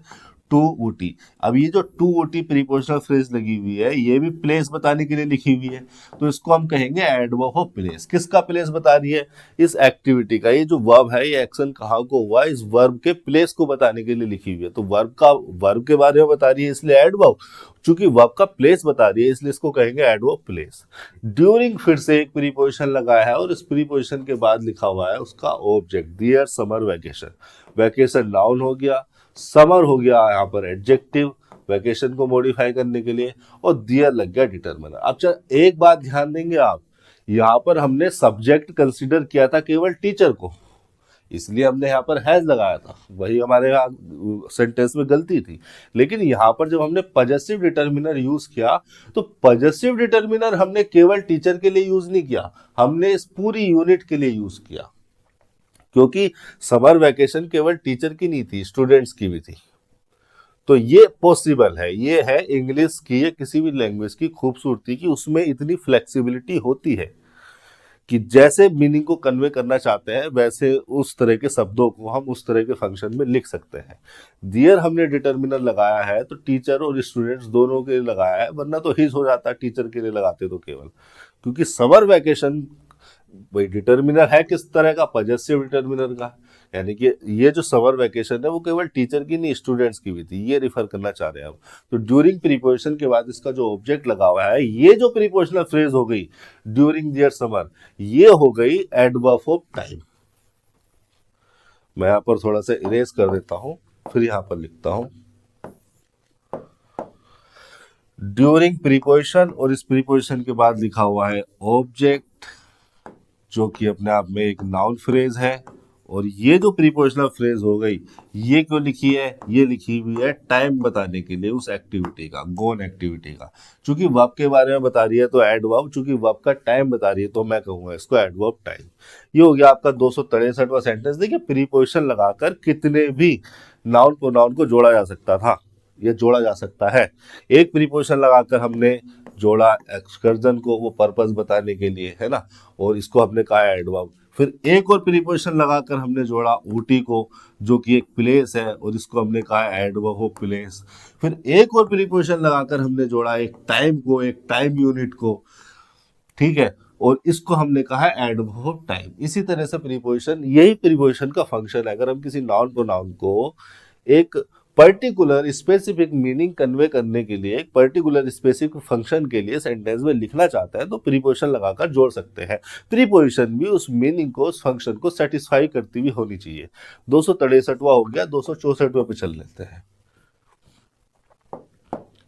टू ऊटी। अब ये जो टू ऊटी प्रीपोजिशनल फ्रेज लगी हुई है, ये भी प्लेस बताने के लिए लिखी हुई है, तो इसको हम कहेंगे एडवर्ब ऑफ प्लेस। किसका प्लेस बता रही है? इस एक्टिविटी का। ये जो वर्ब है, ये एक्शन कहाँ को हुआ, इस वर्ब के प्लेस को बताने के लिए लिखी हुई है, तो वर्ब के बारे में बता रही है इसलिए एडवर्ब। चूंकि वर्ब का प्लेस बता रही है इसलिए इसको कहेंगे एडवर्ब प्लेस। ड्यूरिंग फिर से एक प्रीपोजिशन लगाया है, और इस प्रीपोजिशन के बाद लिखा हुआ है उसका ऑब्जेक्ट, दियर समर वैकेशन। वैकेशन नाउन हो गया, समर हो गया यहाँ पर एडजेक्टिव, वैकेशन को मॉडिफाई करने के लिए, और दियर लग गया डिटरमिनर। अब एक बात ध्यान देंगे आप, यहाँ पर हमने सब्जेक्ट कंसीडर किया था केवल टीचर को, इसलिए हमने यहाँ पर हैज लगाया था, वही हमारे यहाँ सेंटेंस में गलती थी। लेकिन यहाँ पर जब हमने पजेसिव डिटर्मिनर यूज किया तो पजेसिव डिटर्मिनर हमने केवल टीचर के लिए यूज नहीं किया, हमने इस पूरी यूनिट के लिए यूज किया, क्योंकि समर वैकेशन केवल टीचर की नहीं थी, स्टूडेंट्स की भी थी। तो ये पॉसिबल है, ये है इंग्लिश की या किसी भी लैंग्वेज की खूबसूरती कि उसमें इतनी फ्लेक्सिबिलिटी होती है कि जैसे मीनिंग को कन्वे करना चाहते हैं वैसे उस तरह के शब्दों को हम उस तरह के फंक्शन में लिख सकते हैं। दियर हमने डिटर्मिनर लगाया है तो टीचर और स्टूडेंट्स दोनों के लिए लगाया है, वरना तो हिज हो जाता, टीचर के लिए लगाते तो केवल, क्योंकि समर वैकेशन भाई डिटर्मिनर है किस तरह का, पजेसिव डिटर्मिनर का, यानी कि ये जो समर वैकेशन है वो केवल टीचर की नहीं स्टूडेंट्स की भी थी, ये रिफर करना चाह रहे हैं हम। तो ड्यूरिंग प्रीपोजिशन के बाद इसका जो ऑब्जेक्ट लगा हुआ है, ये जो प्रीपोजिशनल फ्रेज हो गई ड्यूरिंग देयर समर, ये हो गई एडवर्ब ऑफ टाइम। मैं यहां पर थोड़ा सा इरेज कर देता हूं, फिर यहां पर लिखता हूं ड्यूरिंग प्रीपोजिशन, और इस प्रीपोजिशन के बाद लिखा हुआ है ऑब्जेक्ट, जो कि अपने आप में एक नाउन फ्रेज है। और ये जो प्रीपोजिशनल फ्रेज हो गई, ये क्यों लिखी है, ये लिखी हुई है टाइम बताने के लिए उस एक्टिविटी का, गोन एक्टिविटी का। चूंकि वर्ब के बारे में बता रही है तो एडवर्ब, चूंकि वर्ब का टाइम बता रही है तो मैं कहूंगा इसको एडवर्ब टाइम। ये हो गया आपका 263वां सेंटेंस। देखिए प्रीपोजिशन लगाकर कितने भी नाउन प्रोनाउन को जोड़ा जा सकता था, ये जोड़ा जा सकता है। एक प्रीपोजिशन लगाकर हमने जोड़ा एक्सकर्जन को, वो पर्पस बताने के लिए है ना, और इसको हमने कहा एडवर्ब। फिर एक और प्रीपोजिशन लगाकर हमने जोड़ा ऊटी को, जो कि एक प्लेस है, और इसको हमने कहा एडवर्ब ऑफ प्लेस। फिर एक और प्रीपोजिशन लगाकर हमने जोड़ा एक टाइम को, एक टाइम यूनिट को, ठीक है, और इसको हमने कहा एडवर्ब ऑफ टाइम। इसी तरह से प्रीपोजिशन, यही प्रीपोजिशन का फंक्शन है। अगर हम किसी नाउन प्रोनाउन को एक पर्टिकुलर स्पेसिफिक मीनिंग कन्वे करने के लिए, एक पर्टिकुलर स्पेसिफिक फंक्शन के लिए सेंटेंस में लिखना चाहते हैं तो प्रीपोजिशन लगाकर जोड़ सकते हैं। प्रीपोजिशन भी उस मीनिंग को, उस फंक्शन को सेटिस्फाई करती हुई होनी चाहिए। 263वां हो गया, 264वें पे चल लेते हैं।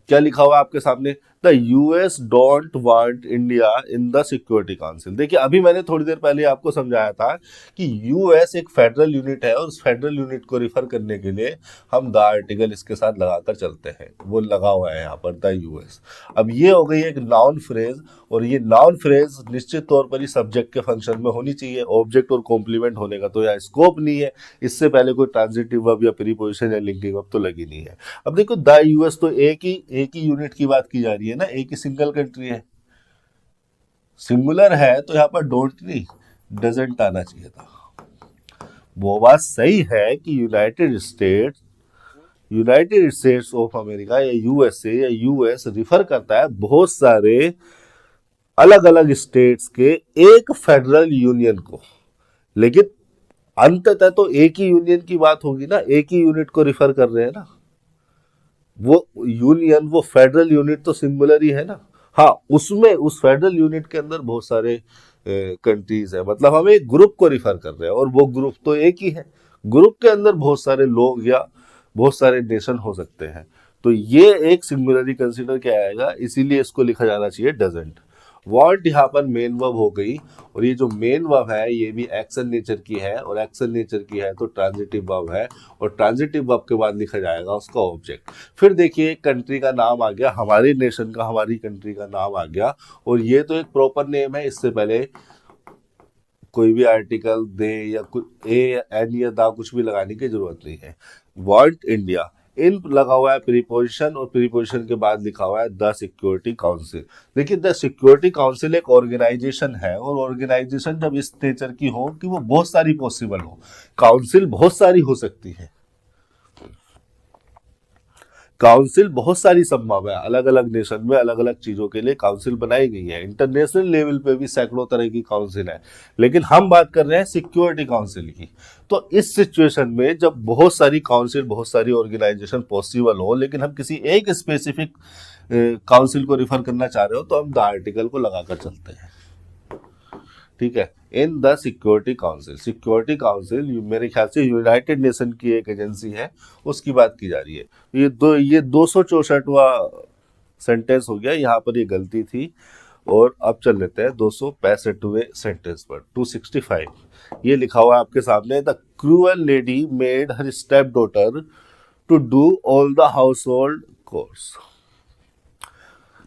क्या लिखा हुआ है आपके सामने, the US don't want India in the security council. देखिए अभी मैंने थोड़ी देर पहले आपको समझाया था कि यूएस एक फेडरल यूनिट है, और उस फेडरल यूनिट को रिफर करने के लिए हम द आर्टिकल इसके साथ लगाकर चलते हैं, वो लगा हुआ है यहाँ पर द यूएस। अब ये हो गई एक नाउन फ्रेज, और ये नाउन फ्रेज निश्चित तौर पर ही सब्जेक्ट के फंक्शन में होनी चाहिए। ऑब्जेक्ट और कॉम्प्लीमेंट होने का तो यहाँ स्कोप नहीं है, इससे पहले कोई ट्रांजिटिव वर्ब या प्रीपोजिशन या लिंकिंग वर्ब तो लगी नहीं है। अब देखो द यूएस तो एक ही यूनिट की बात की जा रही है ना, एक ही सिंगल कंट्री है, सिंगुलर है, तो यहाँ पर डोंट नहीं डजंट आना चाहिए था। वो बात सही है कि यूनाइटेड स्टेट्स ऑफ अमेरिका या यूएसए या यूएस रिफर करता है बहुत सारे अलग अलग स्टेट्स के एक फेडरल यूनियन को, लेकिन अंततः तो एक ही यूनियन की बात होगी ना, एक ही यूनिट को रिफर कर रहे हैं ना। वो यूनियन, वो फेडरल यूनिट तो सिंगुलर ही है ना। हाँ, उसमें उस फेडरल यूनिट के अंदर बहुत सारे कंट्रीज है, मतलब हम एक ग्रुप को रिफर कर रहे हैं, और वो ग्रुप तो एक ही है। ग्रुप के अंदर बहुत सारे लोग या बहुत सारे नेशन हो सकते हैं, तो ये एक सिंगुलरली कंसीडर किया जाएगा, इसीलिए इसको लिखा जाना चाहिए डजंट। वांट यहाँ पर मेन वर्ब हो गई, और ये जो मेन वर्ब है ये भी एक्शन नेचर की है, और एक्शन नेचर की है तो ट्रांजिटिव वर्ब है, और ट्रांजिटिव वर्ब के बाद लिखा जाएगा उसका ऑब्जेक्ट। फिर देखिए कंट्री का नाम आ गया, हमारी नेशन का, हमारी कंट्री का नाम आ गया, और ये तो एक प्रॉपर नेम है, इससे पहले कोई भी आर्टिकल दे या कुछ ए एन या दा कुछ भी लगाने की जरूरत नहीं है। वांट इंडिया, इन लगा हुआ है प्रीपोजिशन, और प्रीपोजिशन के बाद लिखा हुआ है द सिक्योरिटी काउंसिल। देखिए द सिक्योरिटी काउंसिल एक ऑर्गेनाइजेशन है, और ऑर्गेनाइजेशन जब इस नेचर की हो कि वो बहुत सारी पॉसिबल हो, काउंसिल बहुत सारी हो सकती है, काउंसिल बहुत सारी संभव है, अलग अलग नेशन में अलग अलग चीजों के लिए काउंसिल बनाई गई है। इंटरनेशनल लेवल पे भी सैकड़ों तरह की काउंसिल है, लेकिन हम बात कर रहे हैं सिक्योरिटी काउंसिल की। तो इस सिचुएशन में जब बहुत सारी काउंसिल, बहुत सारी ऑर्गेनाइजेशन पॉसिबल हो, लेकिन हम किसी एक स्पेसिफिक काउंसिल को रिफर करना चाह रहे हो, तो हम द आर्टिकल को लगाकर चलते हैं, ठीक है। In the security council, security council मेरे ख्याल से यूनाइटेड नेशन की एक एजेंसी है, उसकी बात की जा रही है। ये 264वां सेंटेंस हो गया, यहाँ पर ये गलती थी, और अब चल लेते हैं 265वें सेंटेंस पर। 265 ये लिखा हुआ है आपके सामने, the cruel lady made her stepdaughter to do all the household chores.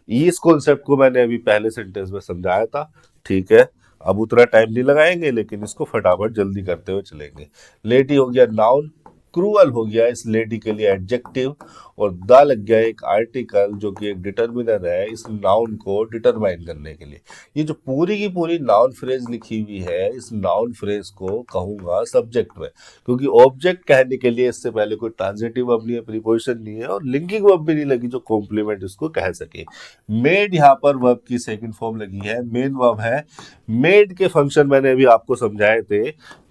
इस कॉन्सेप्ट को मैंने अभी पहले सेंटेंस में समझाया था, ठीक है। अब उतना टाइम नहीं लगाएंगे, लेकिन इसको फटाफट जल्दी करते हुए चलेंगे। लेडी हो गया नाउन, क्रूअल हो गया इस लेडी के लिए एडजेक्टिव, और द लग गया एक आर्टिकल जो कि एक डिटर्मिनर है इस नाउन को डिटरमाइन करने के लिए। ये जो पूरी की पूरी नाउन फ्रेज लिखी हुई है, इस नाउन फ्रेज को कहूंगा सब्जेक्ट में, क्योंकि ऑब्जेक्ट कहने के लिए इससे पहले कोई ट्रांजिटिव वर्ब नहीं है, प्रीपोजिशन नहीं है, और लिंकिंग वर्ब भी नहीं लगी जो कॉम्प्लीमेंट इसको कह सके। मेड यहाँ पर वर्ब की सेकंड फॉर्म लगी है, मेन वर्ब है। मेड के फंक्शन मैंने अभी आपको समझाए थे,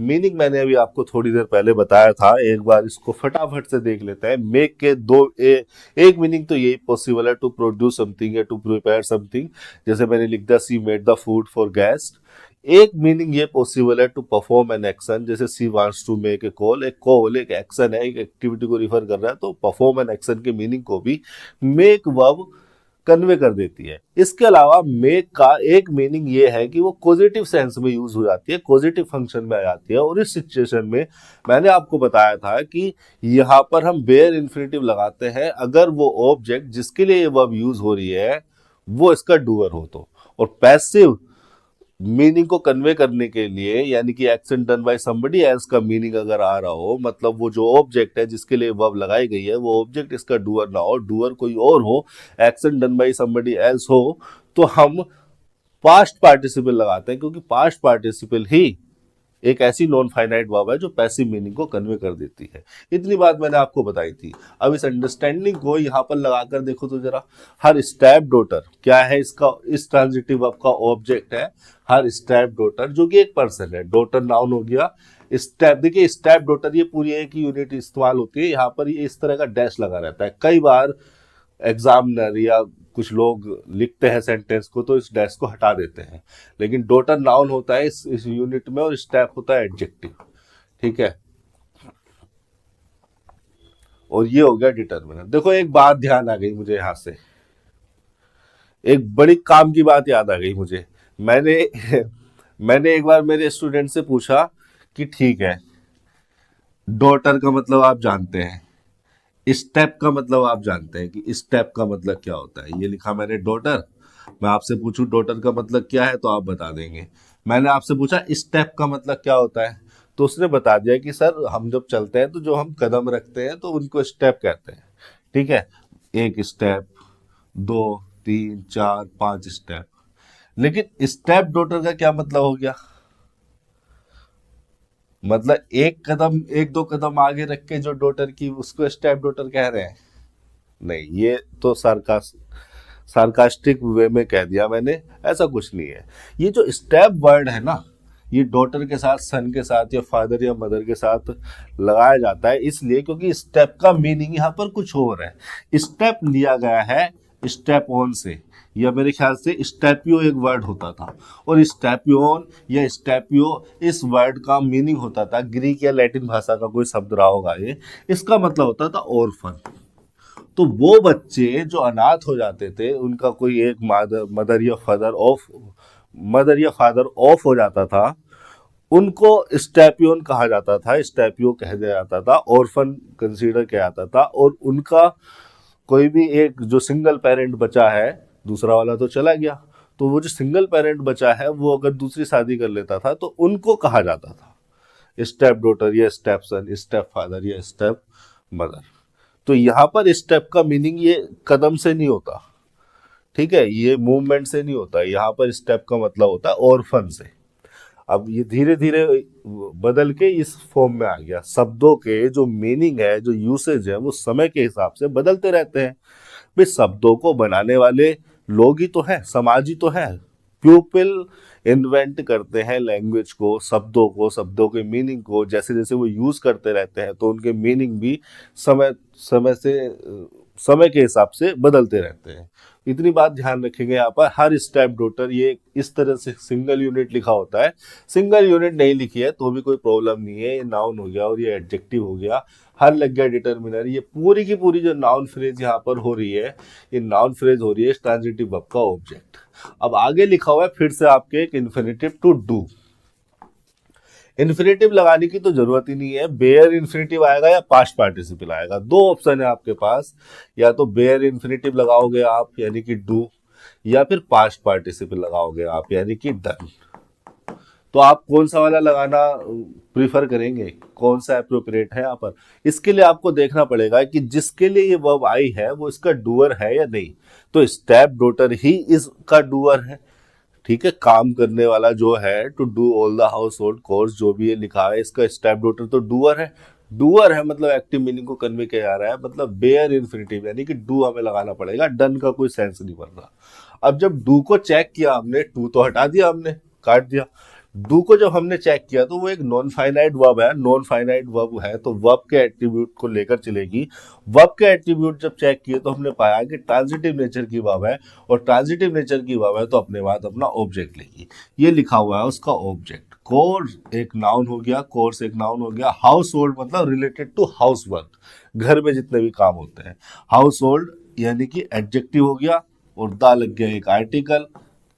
मीनिंग मैंने अभी आपको थोड़ी देर पहले बताया था, एक बार इसको फटाफट से देख लेते हैं। मेक के एक मीनिंग तो यही पॉसिबल है, टू प्रोड्यूस समथिंग या टू प्रिपेयर समथिंग, जैसे मैंने लिख दिया she made the food for guest. एक मीनिंग ये पॉसिबल है, टू परफॉर्म एन एक्शन, जैसे she wants to make a call. एक कॉल एक एक्शन है, एक एक्टिविटी को रिफर कर रहा है, तो परफॉर्म एन एक्शन के मीनिंग को भी मेक वर्ब कन्वे कर देती है। इसके अलावा मेक का एक मीनिंग ये है कि वो पॉजिटिव सेंस में यूज हो जाती है, पॉजिटिव फंक्शन में आ जाती है, और इस सिचुएशन में मैंने आपको बताया था कि यहाँ पर हम बेयर इन्फिनेटिव लगाते हैं अगर वो ऑब्जेक्ट जिसके लिए ये वर्ब यूज हो रही है वो इसका डूअर हो तो। और पैसिव मीनिंग को कन्वे करने के लिए, यानी कि action done by somebody else का मीनिंग अगर आ रहा हो, मतलब वो जो ऑब्जेक्ट है जिसके लिए वर्ब लगाई गई है वो ऑब्जेक्ट इसका डूअर ना हो, डूअर कोई और हो, action done by somebody else हो, तो हम पास्ट पार्टिसिपल लगाते हैं, क्योंकि पास्ट पार्टिसिपल ही एक ऐसी नॉन फाइनाइट वर्ब है जो पैसिव मीनिंग को कन्वे कर देती है। इतनी बात मैंने आपको बताई थी। अब इस अंडरस्टैंडिंग को यहाँ पर लगाकर देखो तो जरा, हर स्टेप डॉटर क्या है, इसका इस ट्रांजिटिव वर्ब का ऑब्जेक्ट है हर स्टेप डॉटर, जो कि एक पर्सन है। डॉटर नाउन हो गया, स्टेप देखिए स्टेप डॉटर ये पूरी एक यूनिट इस्तेमाल होती है, यहाँ पर ये इस तरह का डैश लगा रहता है। कई बार एग्जामिनर या कुछ लोग लिखते हैं सेंटेंस को तो इस डैश को हटा देते हैं, लेकिन डॉटर नाउन होता है इस यूनिट में, और स्टेप होता है एडजेक्टिव, ठीक है। और ये हो गया डिटर्मिनर। देखो एक बात ध्यान आ गई मुझे यहाँ से, एक बड़ी काम की बात याद आ गई मुझे। मैंने मैंने एक बार मेरे स्टूडेंट से पूछा कि ठीक है, डॉटर का मतलब आप जानते हैं, स्टेप का मतलब आप जानते हैं कि स्टेप का मतलब क्या होता है। ये लिखा मैंने डॉटर, मैं आपसे पूछूं डॉटर का मतलब क्या है तो आप बता देंगे। मैंने आपसे पूछा स्टेप का मतलब क्या होता है, तो उसने बता दिया कि सर हम जब चलते हैं तो जो हम कदम रखते हैं तो उनको स्टेप कहते हैं, ठीक है। एक स्टेप, दो, तीन, चार, पांच स्टेप। लेकिन स्टेप डॉटर का क्या मतलब हो गया, मतलब एक कदम, एक दो कदम आगे रख के जो डॉटर की उसको स्टेप डॉटर कह रहे हैं? नहीं, ये तो सार्कास्टिक वे में कह दिया मैंने, ऐसा कुछ नहीं है। ये जो स्टेप वर्ड है ना, ये डॉटर के साथ, सन के साथ या फादर या मदर के साथ लगाया जाता है, इसलिए क्योंकि स्टेप का मीनिंग यहाँ पर कुछ और है। स्टेप लिया गया है स्टेप ऑन से, या मेरे ख्याल से स्टेपियो एक वर्ड होता था, और स्टेपियोन या स्टेपियो इस वर्ड का मीनिंग होता था, ग्रीक या लैटिन भाषा का कोई शब्द रहा होगा ये, इसका मतलब होता था ऑर्फन। तो वो बच्चे जो अनाथ हो जाते थे, उनका कोई एक मदर या फादर ऑफ हो जाता था, उनको स्टैपियोन कहा जाता था, स्टैपियो कह दिया जाता था, ऑर्फन कंसीडर किया जाता था। और उनका कोई भी एक जो सिंगल पेरेंट बचा है, दूसरा वाला तो चला गया, तो वो जो सिंगल पेरेंट बचा है वो अगर दूसरी शादी कर लेता था तो उनको कहा जाता था स्टेप डॉटर या स्टेप सन, स्टेप फादर या स्टेप मदर। तो यहाँ पर स्टेप का मीनिंग ये कदम से नहीं होता, ठीक है, ये मूवमेंट से नहीं होता, यहाँ पर स्टेप का मतलब होता है ऑर्फन से। अब ये धीरे धीरे बदल के इस फॉर्म में आ गया। शब्दों के जो मीनिंग है, जो यूसेज है, वो समय के हिसाब से बदलते रहते हैं। भाई शब्दों को बनाने वाले लोग ही तो हैं, समाज ही तो है। पीपल इन्वेंट करते हैं लैंग्वेज को, शब्दों को, शब्दों के मीनिंग को, जैसे जैसे वो यूज करते रहते हैं तो उनके मीनिंग भी समय समय के हिसाब से बदलते रहते हैं। इतनी बात ध्यान रखेंगे यहाँ पर, हर स्टेप डॉटर ये इस तरह से सिंगल यूनिट लिखा होता है। सिंगल यूनिट नहीं लिखी है तो भी कोई प्रॉब्लम नहीं है, ये नाउन हो गया और ये एडजेक्टिव हो गया, हर लग गया डिटर्मिनर। ये पूरी की पूरी जो नाउन फ्रेज यहाँ पर हो रही है, ये नाउन फ्रेज हो रही है ट्रांजिटिव वर्ब का ऑब्जेक्ट। अब आगे लिखा हुआ है फिर से आपके एक इन्फिनिटिव टू डू। इन्फिनेटिव लगाने की तो जरूरत ही नहीं है, बेयर इन्फिनेटिव आएगा या पास्ट पार्टिसिपल आएगा, दो ऑप्शन है आपके पास, या तो बेयर इन्फिनेटिव लगाओगे आप यानी कि डू, या फिर पास्ट पार्टिसिपल लगाओगे आप यानी कि डन। तो आप कौन सा वाला लगाना प्रीफर करेंगे, कौन सा अप्रोप्रिएट है यहाँ पर? इसके लिए आपको देखना पड़ेगा कि जिसके लिए ये वर्ब आई है वो इसका डूअर है या नहीं। तो स्टेप डॉटर ही इसका डूअर है, ठीक है, काम करने वाला जो है, to do all the household chores जो भी ये लिखा है, इसका स्टेप डॉटर तो डूअर है। डूअर है मतलब एक्टिव मीनिंग को कन्वे किया जा रहा है, मतलब बेयर इन्फिनिटिव यानी कि डू हमें लगाना पड़ेगा, डन का कोई सेंस नहीं बन रहा। अब जब डू को चेक किया हमने, टू तो हटा दिया हमने, काट दिया, डू को जब हमने चेक किया तो वो एक नॉन फाइनाइट वर्ब है, नॉन फाइनाइट वर्ब है तो वर्ब के एट्रीब्यूट को लेकर चलेगी। वर्ब के एट्रीब्यूट जब चेक किए तो हमने पाया कि ट्रांजिटिव नेचर की वर्ब है, और ट्रांजिटिव नेचर की वर्ब है तो अपने बाद अपना ऑब्जेक्ट लेगी। ये लिखा हुआ है उसका ऑब्जेक्ट। कोर्स एक नाउन हो गया, कोर्स एक नाउन हो गया, हाउस होल्ड मतलब रिलेटेड टू हाउस वर्क, घर में जितने भी काम होते हैं। हाउस होल्ड यानी कि एडजेक्टिव हो गया, और दा लग गया एक आर्टिकल,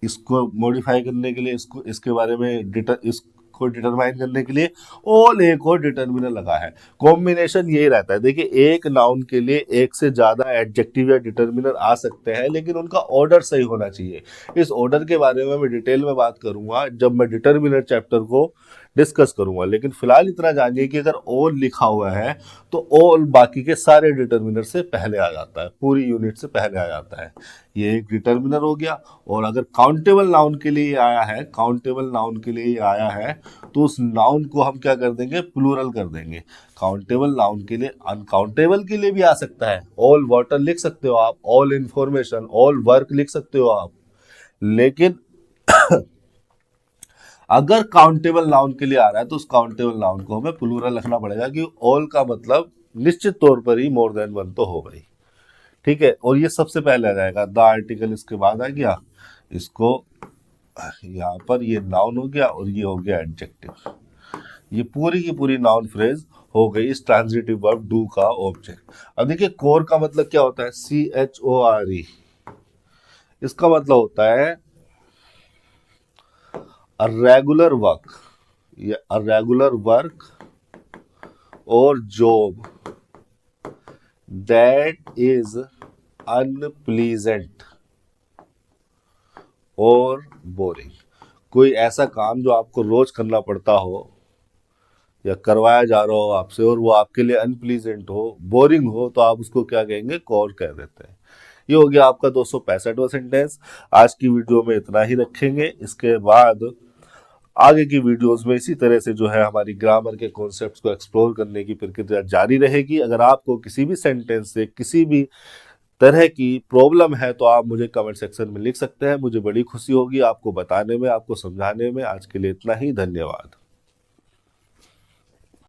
इसको मॉडिफाई करने के लिए, इसको इसके बारे में इसको डिटरमाइन करने के लिए ऑल एक और डिटर्मिनर लगा है। कॉम्बिनेशन यही रहता है, देखिए एक नाउन के लिए एक से ज्यादा एडजेक्टिव या डिटर्मिनर आ सकते हैं, लेकिन उनका ऑर्डर सही होना चाहिए। इस ऑर्डर के बारे में मैं डिटेल में बात करूंगा जब मैं डिटर्मिनर चैप्टर को डिस्कस करूंगा, लेकिन फिलहाल इतना जानिए कि अगर ऑल लिखा हुआ है तो ऑल बाकी के सारे डिटर्मिनर से पहले आ जाता है, पूरी यूनिट से पहले आ जाता है। ये एक डिटर्मिनर हो गया। और अगर काउंटेबल नाउन के लिए आया है, काउंटेबल नाउन के लिए आया है, तो उस नाउन को हम क्या कर देंगे, प्लूरल कर देंगे। काउंटेबल नाउन के लिए अनकाउंटेबल के लिए भी आ सकता है, ऑल वाटर लिख सकते हो आप, ऑल इंफॉर्मेशन, ऑल वर्क लिख सकते हो आप, लेकिन अगर काउंटेबल नाउन के लिए आ रहा है तो उस काउंटेबल नाउन को हमें प्लूरल रखना पड़ेगा, कि ऑल का मतलब निश्चित तौर पर ही मोर देन वन तो हो गई, ठीक है। और ये सबसे पहले आ जाएगा, द आर्टिकल इसके बाद आ गया, इसको यहाँ पर ये नाउन हो गया और ये हो गया एडजेक्टिव। ये पूरी की पूरी नाउन फ्रेज हो गई इस ट्रांजिटिव वर्ब डू का ऑब्जेक्ट। अब देखिए कोर का मतलब क्या होता है, CHORE, इसका मतलब होता है रेगुलर वर्क, या रेगुलर वर्क और जॉब दैट इज अनप्लीजेंट और बोरिंग। कोई ऐसा काम जो आपको रोज करना पड़ता हो या करवाया जा रहा हो आपसे, और वो आपके लिए अनप्लीजेंट हो, बोरिंग हो, तो आप उसको क्या कहेंगे, कोर कह देते हैं। ये हो गया आपका 265वां सेंटेंस। आज की वीडियो में इतना ही रखेंगे, इसके बाद आगे की वीडियोस में इसी तरह से जो है हमारी ग्रामर के कॉन्सेप्ट्स को एक्सप्लोर करने की प्रक्रिया जारी रहेगी। अगर आपको किसी भी सेंटेंस से किसी भी तरह की प्रॉब्लम है तो आप मुझे कमेंट सेक्शन में लिख सकते हैं, मुझे बड़ी खुशी होगी आपको बताने में, आपको समझाने में। आज के लिए इतना ही, धन्यवाद।